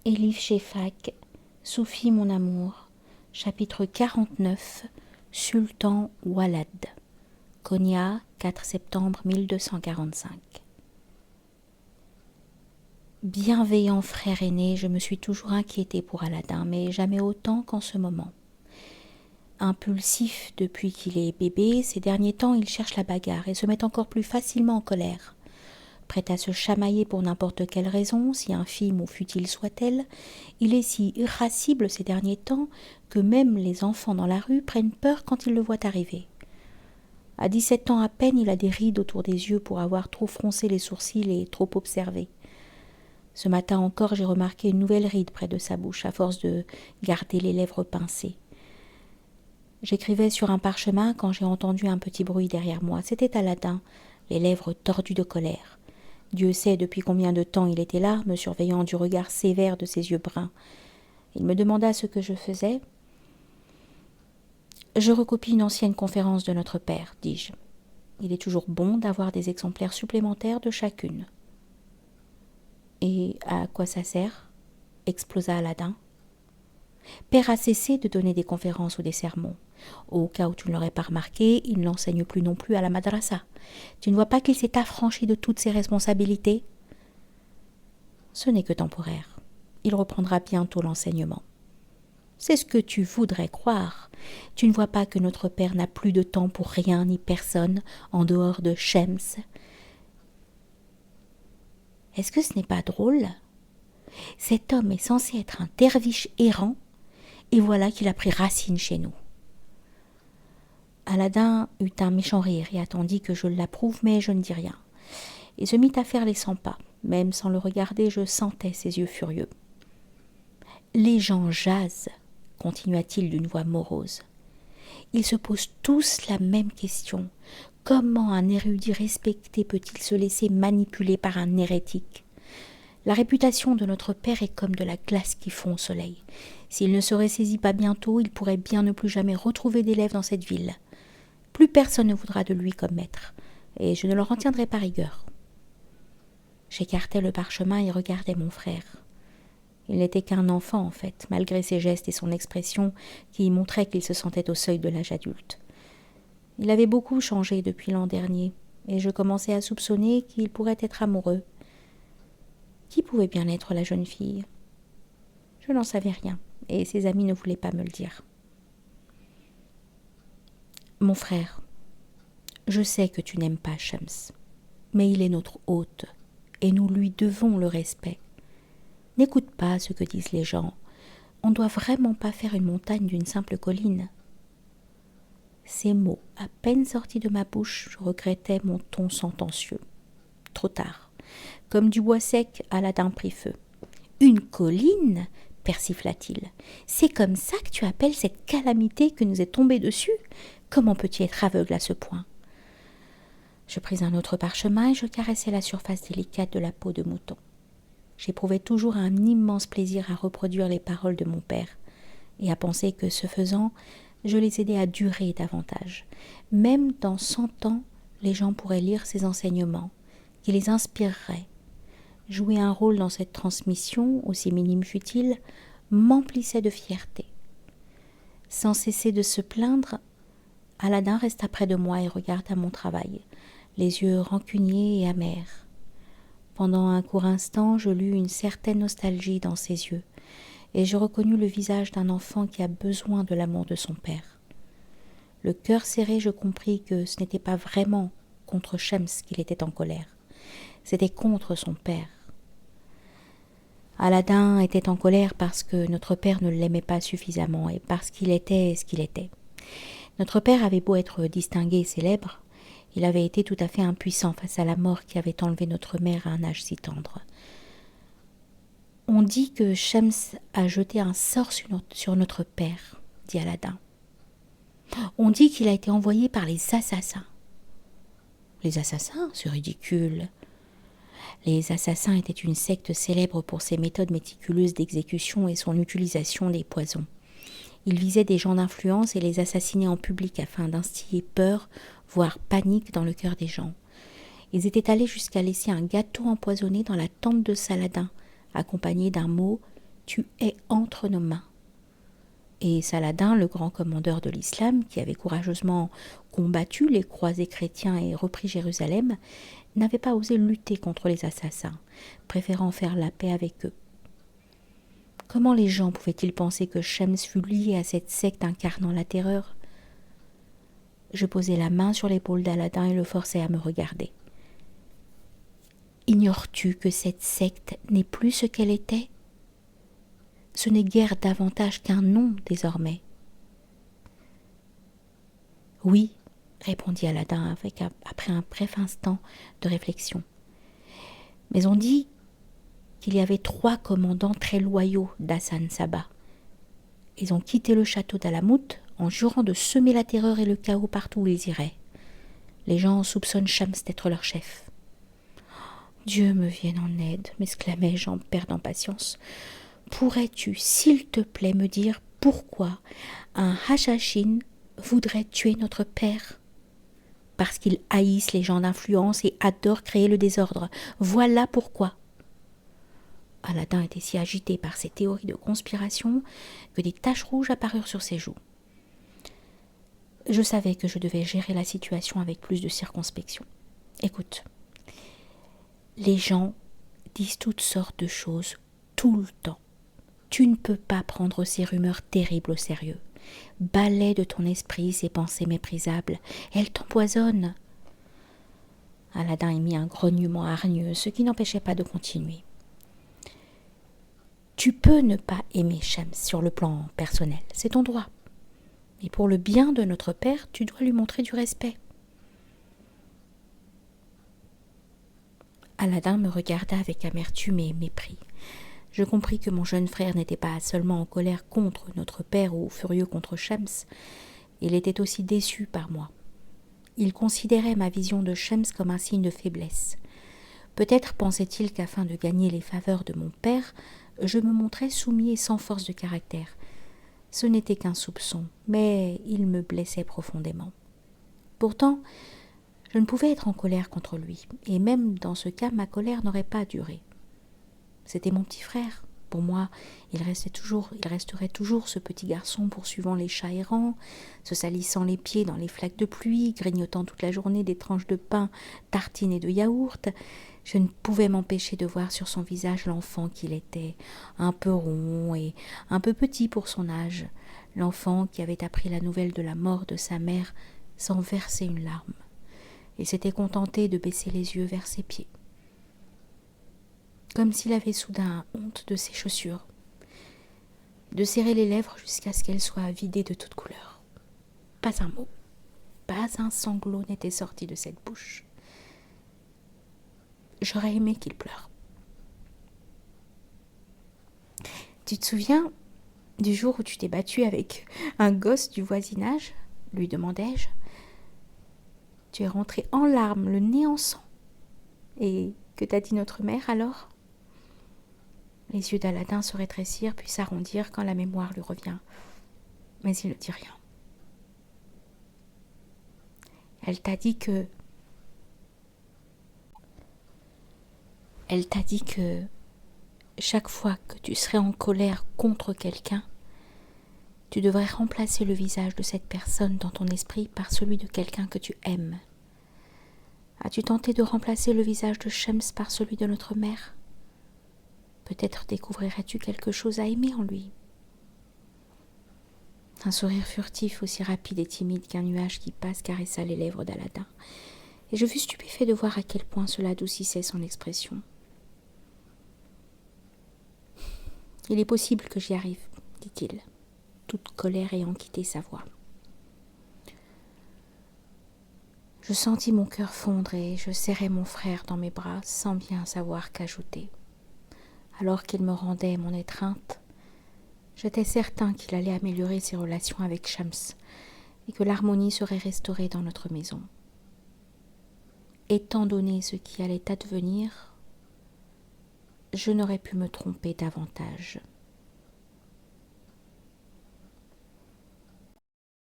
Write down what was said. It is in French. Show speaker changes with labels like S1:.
S1: Elif Shefak, Soufi mon amour, chapitre 49, Sultan Walad, Konya, 4 septembre 1245. Bienveillant frère aîné, je me suis toujours inquiétée pour Aladin, mais jamais autant qu'en ce moment. Impulsif depuis qu'il est bébé, ces derniers temps il cherche la bagarre et se met encore plus facilement en colère. Prêt à se chamailler pour n'importe quelle raison, si infime ou futile soit-elle, il est si irascible ces derniers temps que même les enfants dans la rue prennent peur quand ils le voient arriver. À 17 ans à peine, il a des rides autour des yeux pour avoir trop froncé les sourcils et trop observé. Ce matin encore, j'ai remarqué une nouvelle ride près de sa bouche, à force de garder les lèvres pincées. J'écrivais sur un parchemin quand j'ai entendu un petit bruit derrière moi. C'était Aladin, les lèvres tordues de colère. Dieu sait depuis combien de temps il était là, me surveillant du regard sévère de ses yeux bruns. Il me demanda ce que je faisais. « Je recopie une ancienne conférence de notre père, dis-je. Il est toujours bon d'avoir des exemplaires supplémentaires de chacune. »« Et à quoi ça sert ?» explosa Aladin. « Père a cessé de donner des conférences ou des sermons. Au cas où tu ne l'aurais pas remarqué, il n'enseigne plus non plus à la madrasa. Tu ne vois pas qu'il s'est affranchi de toutes ses responsabilités ? Ce n'est que temporaire. Il reprendra bientôt l'enseignement. C'est ce que tu voudrais croire. Tu ne vois pas que notre père n'a plus de temps pour rien ni personne en dehors de Shems. Est-ce que ce n'est pas drôle ? Cet homme est censé être un derviche errant, et voilà qu'il a pris racine chez nous. Aladin eut un méchant rire et attendit que je l'approuve, mais je ne dis rien. Il se mit à faire les 100 pas. Même sans le regarder, je sentais ses yeux furieux. « Les gens jasent, » continua-t-il d'une voix morose. « Ils se posent tous la même question. Comment un érudit respecté peut-il se laisser manipuler par un hérétique ? La réputation de notre père est comme de la glace qui fond au soleil. S'il ne se ressaisit pas bientôt, il pourrait bien ne plus jamais retrouver d'élèves dans cette ville. Plus personne ne voudra de lui comme maître, et je ne leur en tiendrai pas rigueur. » J'écartai le parchemin et regardai mon frère. Il n'était qu'un enfant, en fait, malgré ses gestes et son expression qui montraient qu'il se sentait au seuil de l'âge adulte. Il avait beaucoup changé depuis l'an dernier, et je commençais à soupçonner qu'il pourrait être amoureux. Qui pouvait bien être la jeune fille ? Je n'en savais rien, et ses amis ne voulaient pas me le dire. Mon frère, je sais que tu n'aimes pas Shams, mais il est notre hôte, et nous lui devons le respect. N'écoute pas ce que disent les gens. On ne doit vraiment pas faire une montagne d'une simple colline. Ces mots, à peine sortis de ma bouche, je regrettais mon ton sentencieux. Trop tard. Comme du bois sec, Aladin prit feu. « Une colline ?» persifla-t-il. « C'est comme ça que tu appelles cette calamité que nous est tombée dessus ? Comment peux-tu être aveugle à ce point ?» Je pris un autre parchemin et je caressai la surface délicate de la peau de mouton. J'éprouvais toujours un immense plaisir à reproduire les paroles de mon père et à penser que, ce faisant, je les aidais à durer davantage. Même dans 100 ans, les gens pourraient lire ces enseignements, qui les inspireraient. Jouer un rôle dans cette transmission, aussi minime fût-il, m'emplissait de fierté. Sans cesser de se plaindre, Aladin resta près de moi et regarda mon travail, les yeux rancuniers et amers. Pendant un court instant, je lus une certaine nostalgie dans ses yeux, et je reconnus le visage d'un enfant qui a besoin de l'amour de son père. Le cœur serré, je compris que ce n'était pas vraiment contre Shems qu'il était en colère, c'était contre son père. Aladin était en colère parce que notre père ne l'aimait pas suffisamment et parce qu'il était ce qu'il était. Notre père avait beau être distingué et célèbre, il avait été tout à fait impuissant face à la mort qui avait enlevé notre mère à un âge si tendre. « On dit que Shems a jeté un sort sur notre père, » dit Aladin. « On dit qu'il a été envoyé par les assassins. »« Les assassins, c'est ridicule. » Les assassins étaient une secte célèbre pour ses méthodes méticuleuses d'exécution et son utilisation des poisons. Ils visaient des gens d'influence et les assassinaient en public afin d'instiller peur, voire panique dans le cœur des gens. Ils étaient allés jusqu'à laisser un gâteau empoisonné dans la tente de Saladin, accompagné d'un mot tu es entre nos mains. Et Saladin, le grand commandeur de l'islam, qui avait courageusement combattu les croisés chrétiens et repris Jérusalem, n'avait pas osé lutter contre les assassins, préférant faire la paix avec eux. Comment les gens pouvaient-ils penser que Shems fût lié à cette secte incarnant la terreur ? Je posai la main sur l'épaule d'Aladin et le forçai à me regarder. Ignores-tu que cette secte n'est plus ce qu'elle était ? Ce n'est guère davantage qu'un nom désormais. Oui, répondit Aladin après un bref instant de réflexion. Mais on dit qu'il y avait 3 commandants très loyaux d'Hassan Sabah. Ils ont quitté le château d'Alamout en jurant de semer la terreur et le chaos partout où ils iraient. Les gens soupçonnent Shams d'être leur chef. Dieu me vienne en aide, m'exclamai-je en perdant patience. Pourrais-tu, s'il te plaît, me dire pourquoi un Hachachine voudrait tuer notre père ? Parce qu'ils haïssent les gens d'influence et adorent créer le désordre. Voilà pourquoi. Aladin était si agité par ces théories de conspiration que des taches rouges apparurent sur ses joues. Je savais que je devais gérer la situation avec plus de circonspection. Écoute, les gens disent toutes sortes de choses tout le temps. Tu ne peux pas prendre ces rumeurs terribles au sérieux. Balaie de ton esprit ces pensées méprisables. Elles t'empoisonnent. Aladin émit un grognement hargneux, ce qui n'empêchait pas de continuer. Tu peux ne pas aimer Shems sur le plan personnel, c'est ton droit. Mais pour le bien de notre père, tu dois lui montrer du respect. Aladin me regarda avec amertume et mépris. Je compris que mon jeune frère n'était pas seulement en colère contre notre père ou furieux contre Shems, il était aussi déçu par moi. Il considérait ma vision de Shems comme un signe de faiblesse. Peut-être pensait-il qu'afin de gagner les faveurs de mon père, je me montrais soumis et sans force de caractère. Ce n'était qu'un soupçon, mais il me blessait profondément. Pourtant, je ne pouvais être en colère contre lui, et même dans ce cas, ma colère n'aurait pas duré. C'était mon petit frère. Pour moi, il resterait toujours ce petit garçon poursuivant les chats errants, se salissant les pieds dans les flaques de pluie, grignotant toute la journée des tranches de pain, tartines et de yaourt. Je ne pouvais m'empêcher de voir sur son visage l'enfant qu'il était, un peu rond et un peu petit pour son âge, l'enfant qui avait appris la nouvelle de la mort de sa mère sans verser une larme, et s'était contenté de baisser les yeux vers ses pieds, comme s'il avait soudain honte de ses chaussures, de serrer les lèvres jusqu'à ce qu'elles soient vidées de toute couleur. Pas un mot, pas un sanglot n'était sorti de cette bouche. J'aurais aimé qu'il pleure. Tu te souviens du jour où tu t'es battu avec un gosse du voisinage ? Lui demandai-je. Tu es rentré en larmes, le nez en sang. Et que t'a dit notre mère alors ? Les yeux d'Aladin se rétrécirent puis s'arrondirent quand la mémoire lui revint. Mais il ne dit rien. Elle t'a dit que chaque fois que tu serais en colère contre quelqu'un, tu devrais remplacer le visage de cette personne dans ton esprit par celui de quelqu'un que tu aimes. As-tu tenté de remplacer le visage de Shems par celui de notre mère ? Peut-être découvrirais-tu quelque chose à aimer en lui. Un sourire furtif, aussi rapide et timide qu'un nuage qui passe, caressa les lèvres d'Aladin, et je fus stupéfait de voir à quel point cela adoucissait son expression. « Il est possible que j'y arrive, dit-il, toute colère ayant quitté sa voix. Je sentis mon cœur fondre et je serrai mon frère dans mes bras sans bien savoir qu'ajouter. Alors qu'il me rendait mon étreinte, j'étais certain qu'il allait améliorer ses relations avec Shams et que l'harmonie serait restaurée dans notre maison. Étant donné ce qui allait advenir, je n'aurais pu me tromper davantage.